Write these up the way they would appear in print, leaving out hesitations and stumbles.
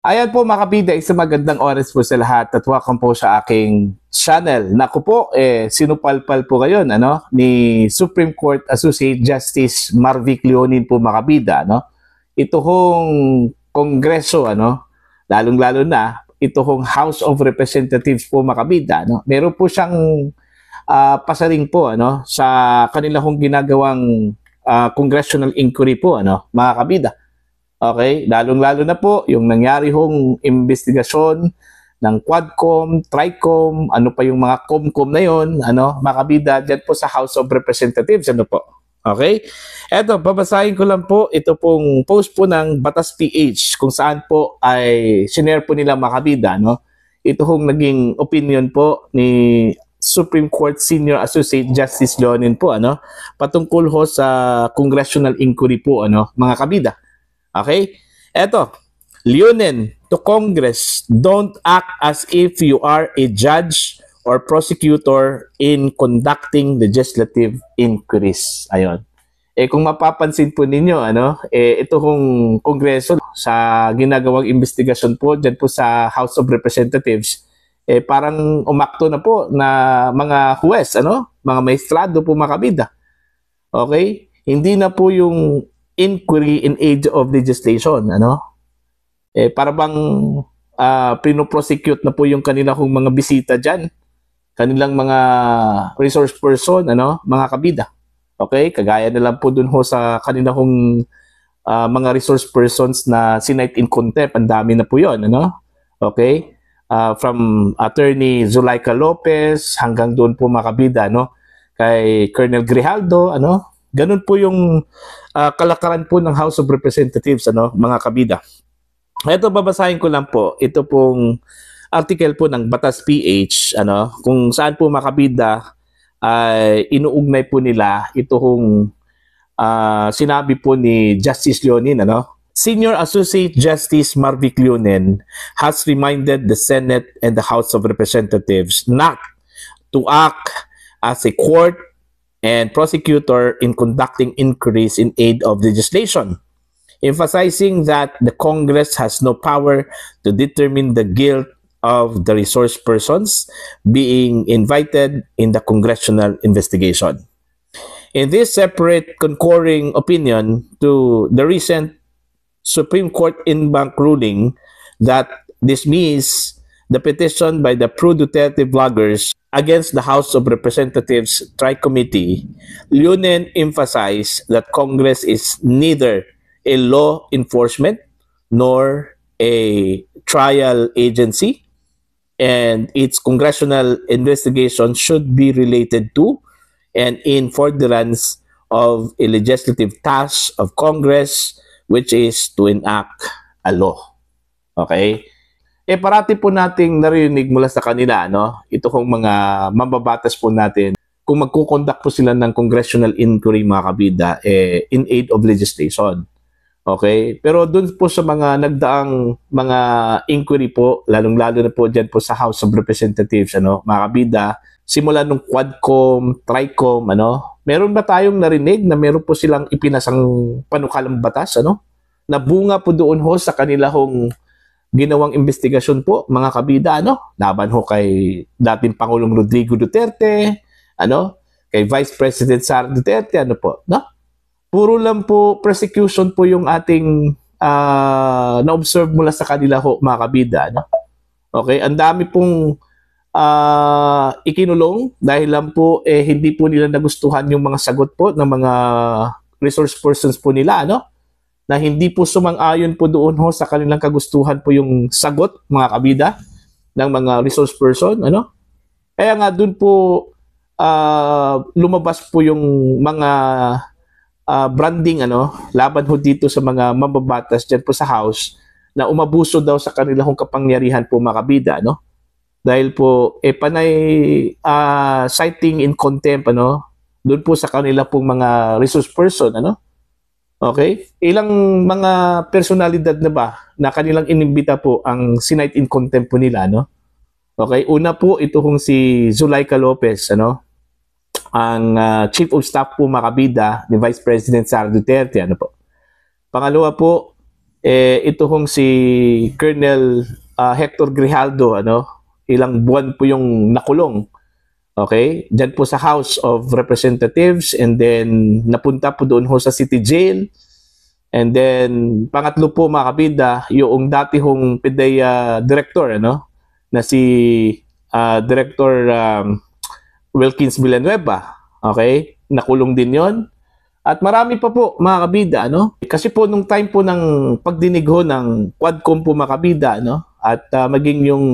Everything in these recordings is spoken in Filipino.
Ayan po mga kabida, isang magandang oras po sa lahat at welcome po sa aking channel. Naku po, sinupalpal po ngayon ni Supreme Court Associate Justice Marvic Leonin po mga kabida. Ito hong Kongreso, lalong-lalo na, ito hong House of Representatives po mga kabida. Meron po siyang pasaring po sa kanila hong ginagawang congressional inquiry po mga kabida. Okay, lalong-lalo na po yung nangyari hong investigasyon ng Quadcom, Tricom, ano pa yung mga Comcom na yon, mga kabida dyan po sa House of Representatives, po. Okay? Eto, babasahin ko lang po, ito pong post po ng Batas PH kung saan po ay sinare po nila mga kabida, Ito hong naging opinion po ni Supreme Court Senior Associate Justice Leonin po, patungkol ho sa congressional inquiry po, mga kabida. Okay? Eto, Leonin to Congress, don't act as if you are a judge or prosecutor in conducting legislative inquiries. Ayon. Kung mapapansin po ninyo, ito hong Kongreso sa ginagawang investigasyon po dyan po sa House of Representatives, parang umakto na po na mga huwes, mga maestrado po mga kabida. Okay? Hindi na po yung inquiry in aid of legislation, para bang pinoprosecute na po yung kanilang mga bisita dyan, kanilang mga resource person, mga kabida. Okay, kagaya na lang po dun ho sa kanilang mga resource persons na sinight in contempt, ang dami na po yun, okay, from Attorney Zulaika Lopez hanggang doon po mga kabida, kay Colonel Grijaldo, ganun po yung kalakaran po ng House of Representatives, mga kabida. Ito, babasahin ko lang po. Ito pong article po ng Batas PH, kung saan po mga kabida ay inuugnay po nila ito hong sinabi po ni Justice Leonin, Senior Associate Justice Marvic Leonin has reminded the Senate and the House of Representatives not to act as a court and prosecutor in conducting inquiries in aid of legislation, emphasizing that the Congress has no power to determine the guilt of the resource persons being invited in the congressional investigation. In this separate concurring opinion to the recent Supreme Court in-bank ruling that dismissed the petition by the pro-Duterte bloggers against the House of Representatives Tri-Committee, Leonin emphasized that Congress is neither a law enforcement nor a trial agency, and its congressional investigation should be related to and in furtherance of a legislative task of Congress, which is to enact a law. Okay? Parati po nating narinig mula sa kanila, ito kong mga mababatas po natin, kung magkukonduct po sila ng congressional inquiry mga kabida, in aid of legislation. Okay? Pero dun po sa mga nagdaang mga inquiry po, lalong-lalo na po dyan po sa House of Representatives, mga kabida, simula nung Quadcom, Tricom, meron ba tayong narinig na meron po silang ipinasang panukalang batas, na bunga po doon ho sa kanilahong ginawang investigasyon po, mga kabida, laban ho kay dating Pangulong Rodrigo Duterte, kay Vice President Sara Duterte, Puro lang po prosecution po yung ating na-observe mula sa kanila ho, mga kabida, Okay, ang dami pong ikinulong dahil lang po hindi po nila nagustuhan yung mga sagot po ng mga resource persons po nila, na hindi po sumang-ayon po doon ho sa kanilang kagustuhan po yung sagot, mga kabida, ng mga resource person, Kaya nga doon po lumabas po yung mga branding, laban ho dito sa mga mababatas dyan po sa House na umabuso daw sa kanilang kapangyarihan po, mga kabida, Dahil po, panay citing in contempt, doon po sa kanila pong mga resource person, Okay? Ilang mga personalidad na ba na kanilang inimbita po ang sinight in contempt po nila, Okay? Una po, ito hong si Zulaika Lopez, ang Chief of Staff po, mga kabida, ni Vice President Sara Duterte, Pangalawa po, ito hong si Colonel Hector Grijaldo, ano, ilang buwan po yung nakulong. Okay? Diyan po sa House of Representatives, and then napunta po doon ho sa City Jail. And then pangatlo po mga kabida, yung dati hong PDEA director, ano, na si Director Wilkins Villanueva. Okay? Nakulong din yon. At marami pa po mga kabida, ano? Kasi po nung time po ng pagdinig ho ng Quadcom po mga kabida, ano? At maging yung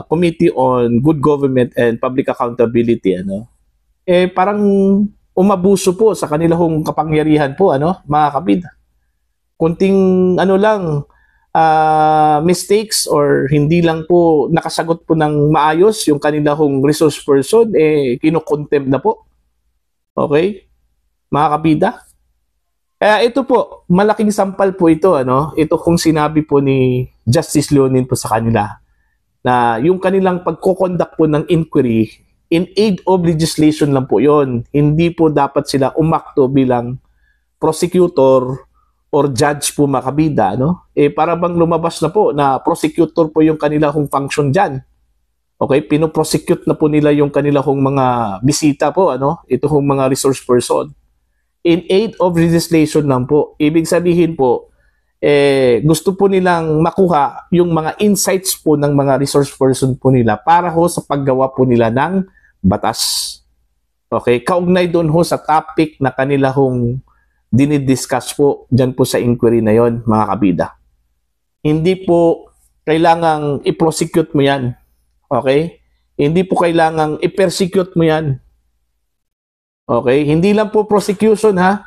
Committee on Good Government and Public Accountability, ano? Parang umabuso po sa kanilang kapangyarihan po, ano, mga kabida. Kunting ano lang, mistakes or hindi lang po nakasagot po ng maayos yung kanilang resource person, kinukontempt na po. Okay? Mga kabida. Kaya ito po, malaking sampal po ito, ano? Ito kung sinabi po ni Justice Leonin po sa kanila na yung kanilang pagko-conduct po ng inquiry in aid of legislation lang po yon. Hindi po dapat sila umakto bilang prosecutor or judge po mga kabida, no? Para bang lumabas na po na prosecutor po yung kanilang function dyan. Okay, pinoprosecute na po nila yung kanilang mga bisita po, ano? Ito hong mga resource person. In aid of legislation lang po. Ibig sabihin po, gusto po nilang makuha yung mga insights po ng mga resource person po nila para ho sa paggawa po nila ng batas. Okay, kaugnay doon ho sa topic na kanila hong dinidiscuss po dyan po sa inquiry na yon, mga kabida. Hindi po kailangang i-prosecute mo yan. Okay? Hindi po kailangang i-persecute mo yan. Okay? Hindi lang po prosecution, ha?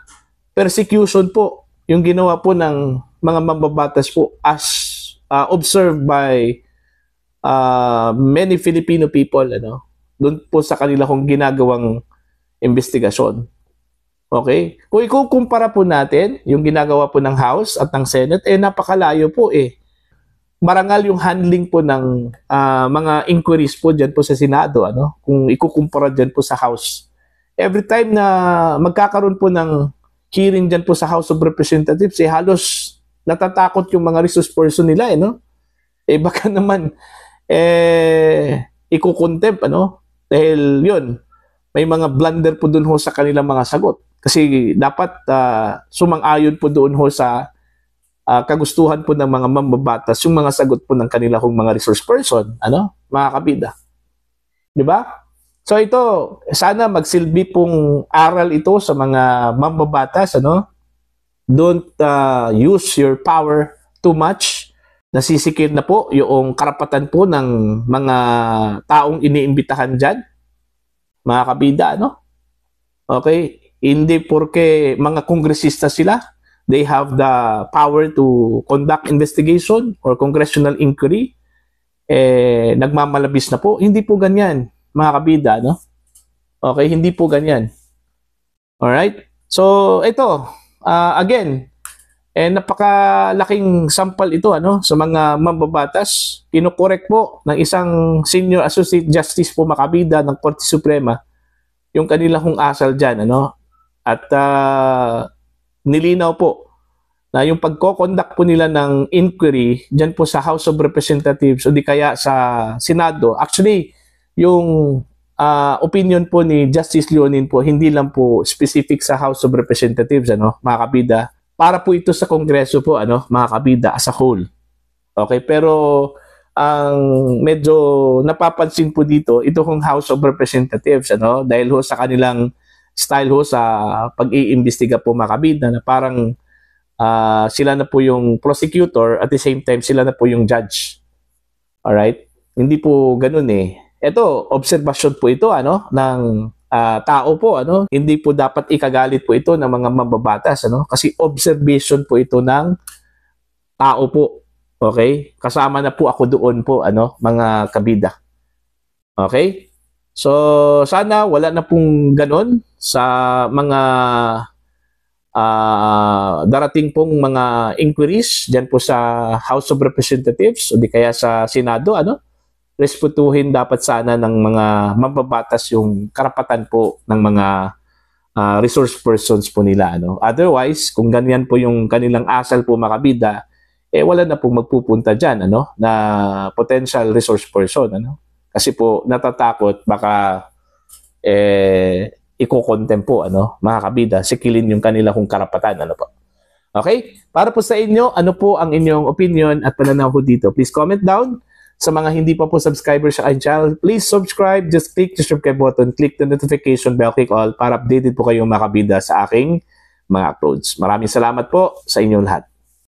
Persecution po yung ginawa po ng mga mambabatas po as observed by many Filipino people, ano? Doon po sa kanilang ginagawang investigasyon. Okay? Kung ikukumpara po natin yung ginagawa po ng House at ng Senate, napakalayo po marangal yung handling po ng mga inquiries po dyan po sa Senado, ano? Kung ikukumpara dyan po sa House. Every time na magkakaroon po ng hearing dyan po sa House of Representatives, halos natatakot yung mga resource person nila, no? Baka naman, ikukontempt, ano? Dahil yun, may mga blunder po dun ho sa kanilang mga sagot. Kasi dapat sumang-ayon po doon ho sa kagustuhan po ng mga mambabatas yung mga sagot po ng kanilang mga resource person, ano, mga kabida. Di ba? So ito, sana magsilbi pong aral ito sa mga mambabatas, ano? Don't use your power too much. Nasisikil na po yung karapatan po ng mga taong iniimbitahan dyan, mga kabida, ano? Okay? Hindi porke mga kongresista sila, they have the power to conduct investigation or congressional inquiry, nagmamalabis na po. Hindi po ganyan, mga kabida, no? Okay, hindi po ganyan. Alright? So, ito, again, napakalaking sampal ito, ano, sa mga mambabatas. Kinukorek po ng isang Senior Associate Justice po, mga kabida, ng Korte Suprema, yung kanilang asal dyan, ano? At nilinaw po na yung pagko-conduct po nila ng inquiry dyan po sa House of Representatives o di kaya sa Senado, actually, yung opinion po ni Justice Leonin po, hindi lang po specific sa House of Representatives, ano, mga kabida, para po ito sa Kongreso po, ano, mga kabida, as a whole. Okay, pero ang medyo napapansin po dito, ito kong House of Representatives, ano, dahil ho sa kanilang style ho sa pag-iimbestiga po, mga kabida, na parang sila na po yung prosecutor at the same time sila na po yung judge. Alright? Hindi po ganun Ito, obserbasyon po ito, ano, ng tao po, ano. Hindi po dapat ikagalit po ito ng mga mambabatas, ano, kasi observation po ito ng tao po. Okay? Kasama na po ako doon po, ano, mga kabida. Okay? So, sana wala na pong ganun sa mga darating pong mga inquiries dyan po sa House of Representatives o di kaya sa Senado, ano? Respetuhin dapat sana ng mga mambabatas yung karapatan po ng mga resource persons po nila, ano. Otherwise, kung ganyan po yung kanilang asal po mga kabida, wala na pong magpupunta dyan, ano, na potential resource person, ano. Kasi po natatakot baka iko-contempt po, ano, mga kabida, sikilin yung kanila kung karapatan, ano po. Okay? Para po sa inyo, ano po ang inyong opinion at pananaw po dito? Please comment down. Sa mga hindi pa po subscriber sa aking channel, please subscribe. Just click the subscribe button, click the notification bell, click all para updated po kayong mga kabida sa aking mga uploads. Maraming salamat po sa inyong lahat.